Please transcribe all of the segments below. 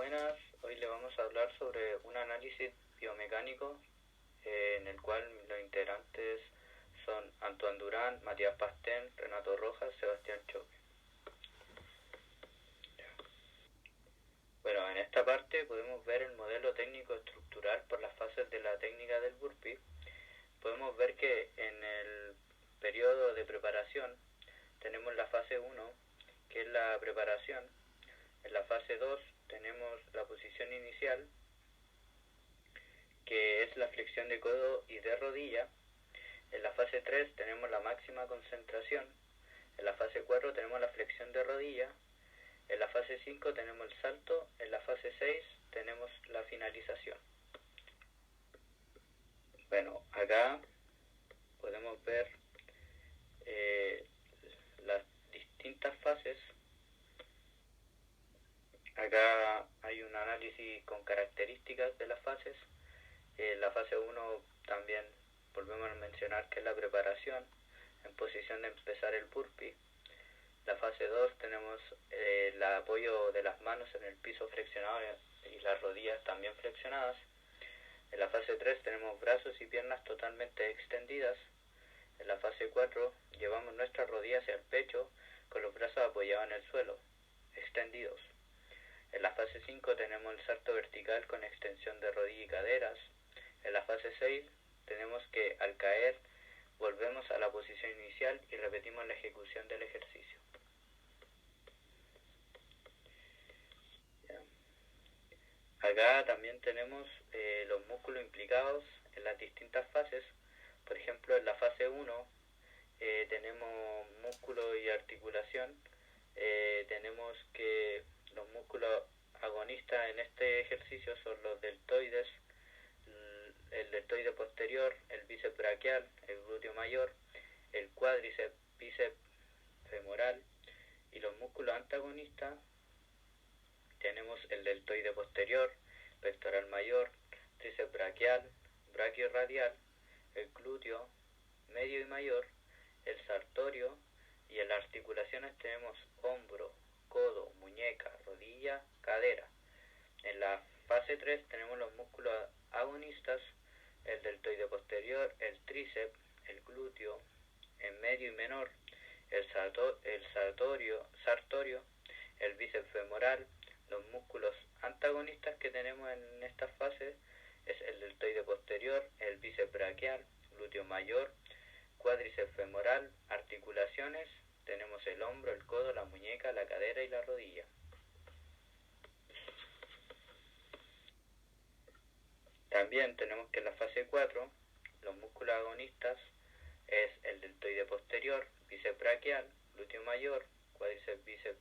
buenas. Hoy le vamos a hablar sobre un análisis biomecánico en el cual los integrantes son Antoine Durán, Matías Pastén, Renato Rojas, Sebastián Choque. Bueno, en esta parte podemos ver el modelo técnico estructural por las fases de la técnica del burpee. Podemos ver que en el periodo de preparación tenemos la fase 1, que es la preparación. En la fase 2 tenemos la posición inicial, que es la flexión de codo y de rodilla. En la fase 3 tenemos la máxima concentración. En la fase 4 tenemos la flexión de rodilla. En la fase 5 tenemos el salto. En la fase 6 tenemos la finalización. Bueno, acá podemos ver las distintas fases. Acá hay un análisis con características de las fases. La fase 1 también volvemos a mencionar que es la preparación en posición de empezar el burpee. La fase 2 tenemos el apoyo de las manos en el piso flexionado y las rodillas también flexionadas. En la fase 3 tenemos brazos y piernas totalmente extendidas. En la fase 4 llevamos nuestras rodillas hacia el pecho con los brazos apoyados en el suelo, extendidos. En la fase 5 tenemos el salto vertical con extensión de rodilla y caderas. En la fase 6 tenemos que al caer volvemos a la posición inicial y repetimos la ejecución del ejercicio. Acá también tenemos los músculos implicados en las distintas fases. Por ejemplo, en la fase 1 tenemos músculo y articulación. Tenemos que los músculos agonistas en este ejercicio son los deltoides, el deltoide posterior, el bíceps braquial, el glúteo mayor, el cuádriceps, bíceps femoral, y los músculos antagonistas tenemos el deltoide posterior, pectoral mayor, tríceps braquial, braquiorradial, el glúteo medio y mayor, el sartorio, y en las articulaciones tenemos hombro, codo, muñeca, rodilla, cadera. En la fase 3 tenemos los músculos agonistas, el deltoide posterior, el tríceps, el glúteo, en medio y menor, el sartorio, el bíceps femoral. Los músculos antagonistas que tenemos en estas fases es el deltoide posterior, el bíceps braquial, glúteo mayor, cuádriceps femoral. Articulaciones tenemos el hombro, el codo, la muñeca, la cadera y la rodilla. También tenemos que en la fase 4 los músculos agonistas es el deltoide posterior, bíceps braquial, glúteo mayor, cuádriceps, bíceps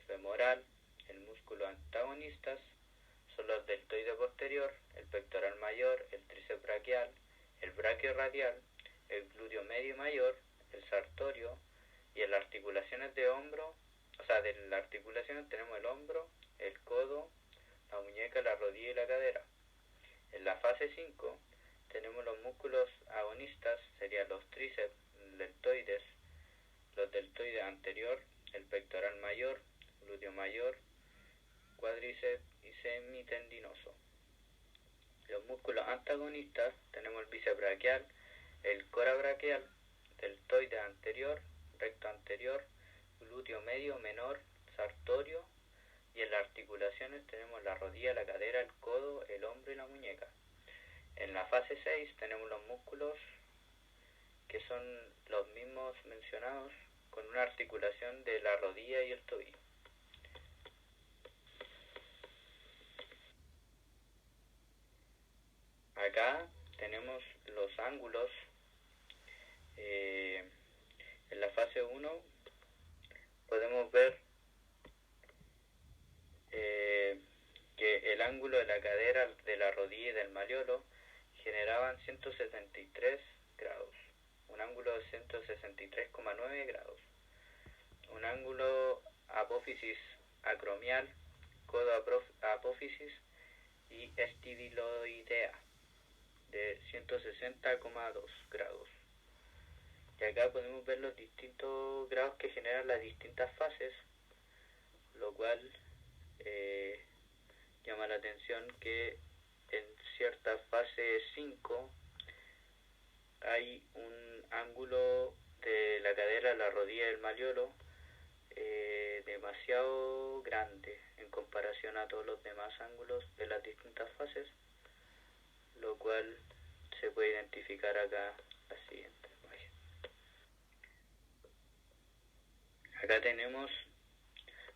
femoral. El músculo antagonistas son los deltoide posterior, el pectoral mayor, el tríceps braquial, el braquiorradial, el glúteo medio y mayor, el sartorio, y en las articulaciones de hombro, de las articulaciones tenemos el hombro, el codo, la muñeca, la rodilla y la cadera. En la fase 5 tenemos los músculos agonistas, serían los tríceps, deltoides, los deltoides anterior, el pectoral mayor, glúteo mayor, cuádriceps y semitendinoso. Los músculos antagonistas tenemos el bíceps braquial, el corabraquial, deltoide anterior, recto anterior, glúteo medio, menor, sartorio, y en las articulaciones tenemos la rodilla, la cadera, el codo, el hombro y la muñeca. En la fase 6 tenemos los músculos que son los mismos mencionados con una articulación de la rodilla y el tobillo. Acá tenemos los ángulos. En la fase 1 podemos ver que el ángulo de la cadera, de la rodilla y del malleolo generaban 173 grados, un ángulo de 163,9 grados, un ángulo apófisis acromial, codo apófisis y estibiloidea de 160,2 grados. Y acá podemos ver los distintos grados que generan las distintas fases, lo cual llama la atención que en cierta fase 5 hay un ángulo de la cadera a la rodilla del malleolo demasiado grande en comparación a todos los demás ángulos de las distintas fases, lo cual se puede identificar acá la siguiente imagen. Acá tenemos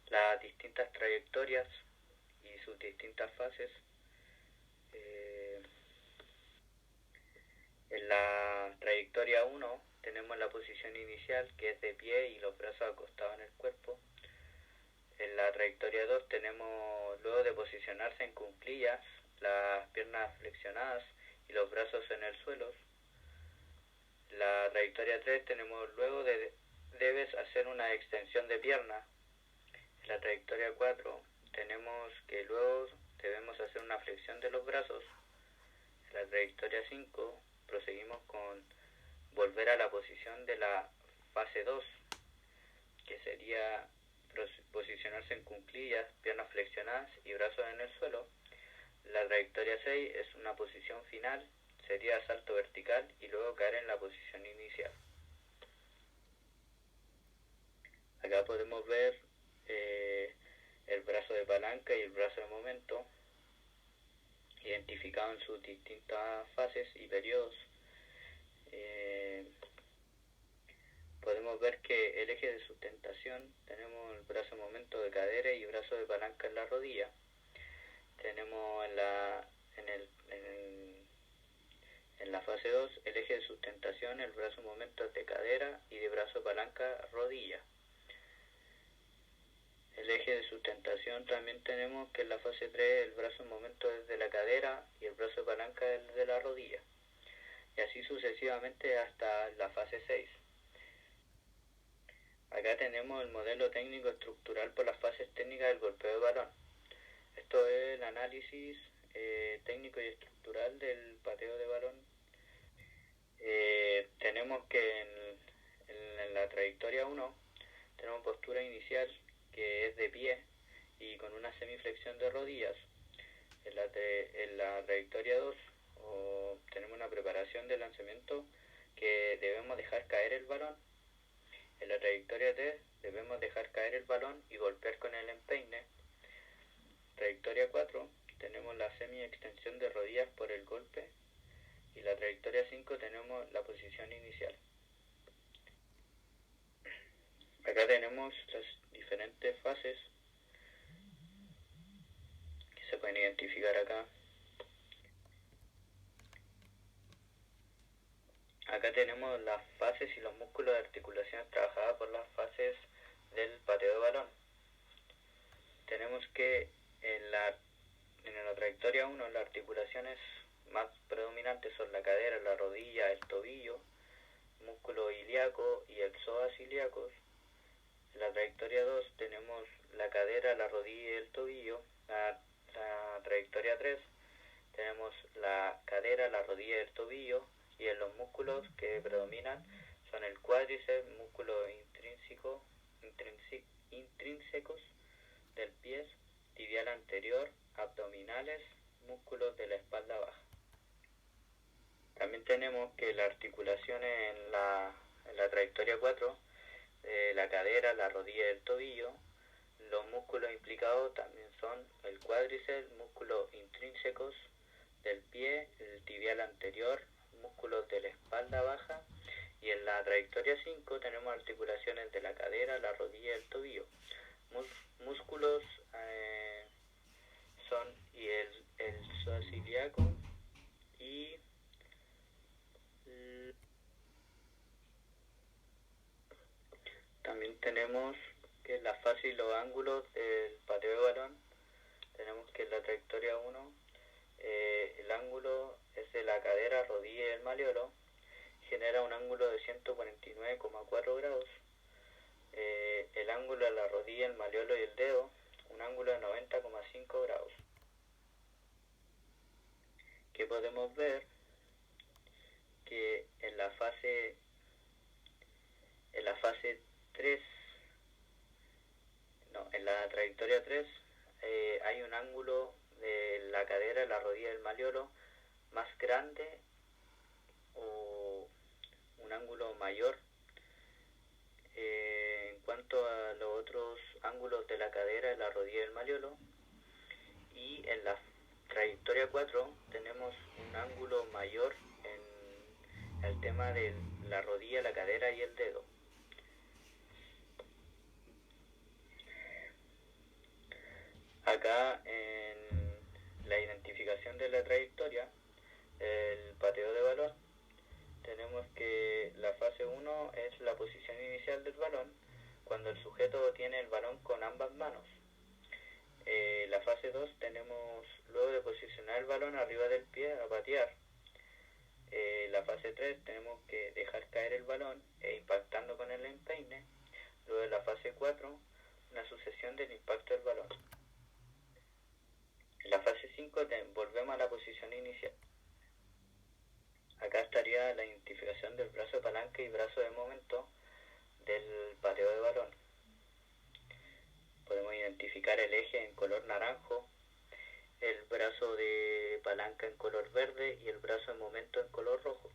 las distintas trayectorias y sus distintas fases. En la trayectoria 1 tenemos la posición inicial, que es de pie y los brazos acostados en el cuerpo. En la trayectoria 2 tenemos, luego de posicionarse en cuclillas, las piernas flexionadas y los brazos en el suelo. La trayectoria 3 tenemos, luego debes hacer una extensión de pierna. En la trayectoria 4 tenemos que luego debemos hacer una flexión de los brazos. En la trayectoria 5 proseguimos con volver a la posición de la fase 2, que sería posicionarse en cuclillas, piernas flexionadas y brazos en el suelo. La trayectoria 6 es una posición final, sería salto vertical y luego caer en la posición inicial. Acá podemos ver el brazo de palanca y el brazo de momento identificado en sus distintas fases y periodos. Podemos ver que el eje de sustentación tenemos el brazo de momento de cadera y brazo de palanca en la rodilla. Tenemos en la fase 2 el eje de sustentación, el brazo de momento de cadera y de brazo de palanca rodilla. El eje de sustentación también tenemos que en la fase 3 el brazo de momento es de la cadera y el brazo de palanca es de la rodilla. Y así sucesivamente hasta la fase 6. Acá tenemos el modelo técnico estructural por las fases técnicas del golpeo de balón. Esto es el análisis técnico y estructural del pateo de balón. Tenemos que en la trayectoria 1 tenemos postura inicial, que es de pie y con una semiflexión de rodillas. En la trayectoria 2 tenemos una preparación de lanzamiento, que debemos dejar caer el balón. En la trayectoria 3 debemos dejar caer el balón y golpear con el empeine. Trayectoria 4 tenemos la semi-extensión de rodillas por el golpe. Y la trayectoria 5 tenemos la posición inicial. Acá tenemos las diferentes fases que se pueden identificar acá. Acá tenemos las fases y los músculos de articulaciones trabajadas por las fases del pateo de balón. Tenemos que en la trayectoria 1 las articulaciones más predominantes son la cadera, la rodilla, el tobillo, músculo ilíaco y el psoas ilíacos. En la trayectoria 2 tenemos la cadera, la rodilla y el tobillo. La trayectoria 3 tenemos la cadera, la rodilla y el tobillo, y en los músculos que predominan son el cuádriceps, músculos intrínsecos del pie, tibial anterior, abdominales, músculos de la espalda baja. También tenemos que las articulaciones en la trayectoria 4, la cadera, la rodilla y el tobillo, los músculos implicados también son el cuádriceps, músculos intrínsecos del pie, el tibial anterior, músculos de la espalda baja, y en la trayectoria 5 tenemos articulaciones de la cadera, la rodilla y el tobillo. Músculos son y el psoas ilíaco y también tenemos que la fase y los ángulos del pateo de balón. Tenemos que en la trayectoria 1 el ángulo es de la cadera, rodilla y el malleolo, genera un ángulo de 149,4 grados. El ángulo de la rodilla, el malleolo y el dedo, un ángulo de 90,5 grados. Que podemos ver que en la fase 3, en la trayectoria 3 hay un ángulo de la cadera, la rodilla del malleolo más grande o un ángulo mayor en cuanto a los otros ángulos de la cadera, la rodilla y el malleolo. Y en la trayectoria 4 tenemos un ángulo mayor en el tema de la rodilla, la cadera y el dedo. Acá en la identificación de la trayectoria, el pateo de balón, tenemos que la fase 1 es la posición inicial del balón, cuando el sujeto tiene el balón con ambas manos. La fase 2 tenemos luego de posicionar el balón arriba del pie a patear. La fase 3 tenemos que dejar caer el balón impactando con el empeine. Luego de la fase 4, una sucesión del impacto del balón. En la fase 5 volvemos a la posición inicial. Acá estaría la identificación del brazo de palanca y brazo de momento del pateo de balón. Podemos identificar el eje en color naranjo, el brazo de palanca en color verde y el brazo de momento en color rojo.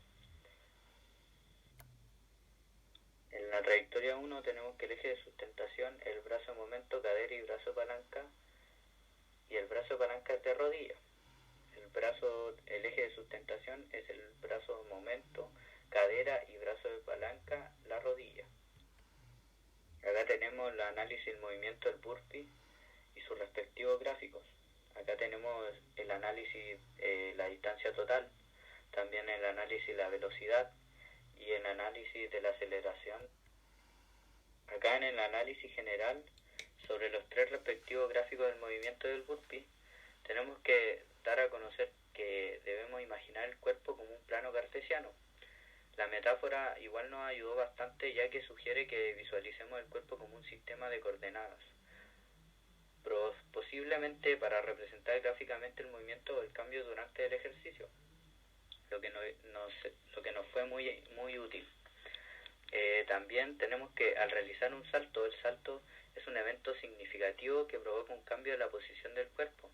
En la trayectoria 1 tenemos que el eje de sustentación, el brazo de momento, cadera y brazo de palanca, y el brazo de palanca es de rodilla. El eje de sustentación es el brazo de momento, cadera y brazo de palanca, la rodilla. Acá tenemos el análisis del movimiento del burpee y sus respectivos gráficos. Acá tenemos el análisis, la distancia total, también el análisis de la velocidad y el análisis de la aceleración. Acá en el análisis general sobre los tres respectivos gráficos del movimiento del burpee, tenemos que dar a conocer que debemos imaginar el cuerpo como un plano cartesiano. La metáfora igual nos ayudó bastante, ya que sugiere que visualicemos el cuerpo como un sistema de coordenadas, posiblemente para representar gráficamente el movimiento o el cambio durante el ejercicio, lo que nos fue muy útil. También tenemos que al realizar un salto, el salto es un evento significativo que provoca un cambio de la posición del cuerpo.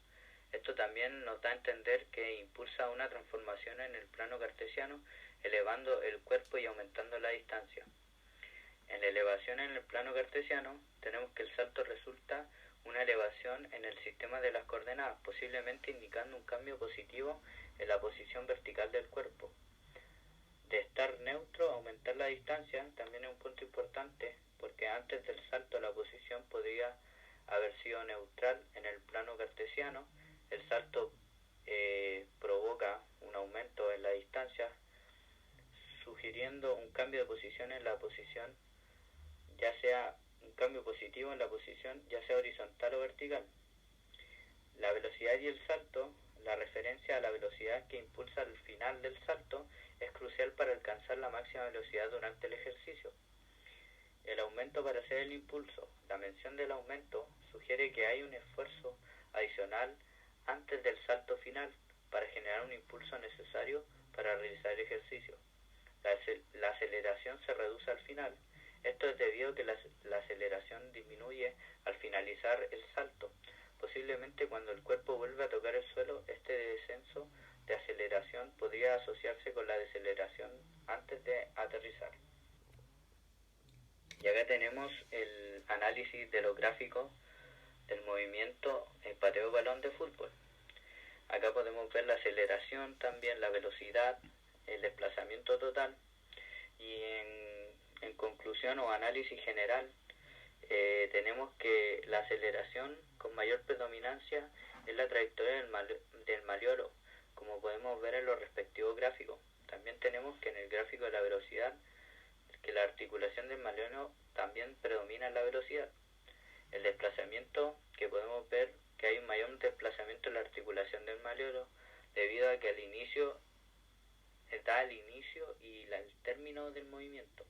Esto también nos da a entender que impulsa una transformación en el plano cartesiano, elevando el cuerpo y aumentando la distancia. En la elevación en el plano cartesiano, tenemos que el salto resulta una elevación en el sistema de las coordenadas, posiblemente indicando un cambio positivo en la posición vertical del cuerpo. De estar neutro a aumentar la distancia también es un punto importante, porque antes del salto la posición podría haber sido neutral en el plano cartesiano. El salto provoca un aumento en la distancia, sugiriendo un cambio de posición en la posición, ya sea un cambio positivo en la posición, ya sea horizontal o vertical. La velocidad y el salto, la referencia a la velocidad que impulsa al final del salto, es crucial para alcanzar la máxima velocidad durante el ejercicio. El aumento para hacer el impulso. La mención del aumento sugiere que hay un esfuerzo adicional antes del salto final para generar un impulso necesario para realizar el ejercicio. La aceleración se reduce al final. Esto es debido a que la aceleración disminuye al finalizar el salto. Posiblemente cuando el cuerpo vuelve a tocar el suelo, este descenso de aceleración podría asociarse con la deceleración antes de aterrizar. Y acá tenemos el análisis de los gráficos del movimiento en pateo de balón de fútbol. Acá podemos ver la aceleración, también la velocidad, el desplazamiento total, y en conclusión o análisis general tenemos que la aceleración con mayor predominancia es la trayectoria del malleolo, como podemos ver en los respectivos gráficos. También tenemos que en el gráfico de la velocidad, que la articulación del malleolo también predomina en la velocidad. El desplazamiento, que podemos ver que hay un mayor desplazamiento en la articulación del malleolo debido a que al inicio está el inicio y el término del movimiento.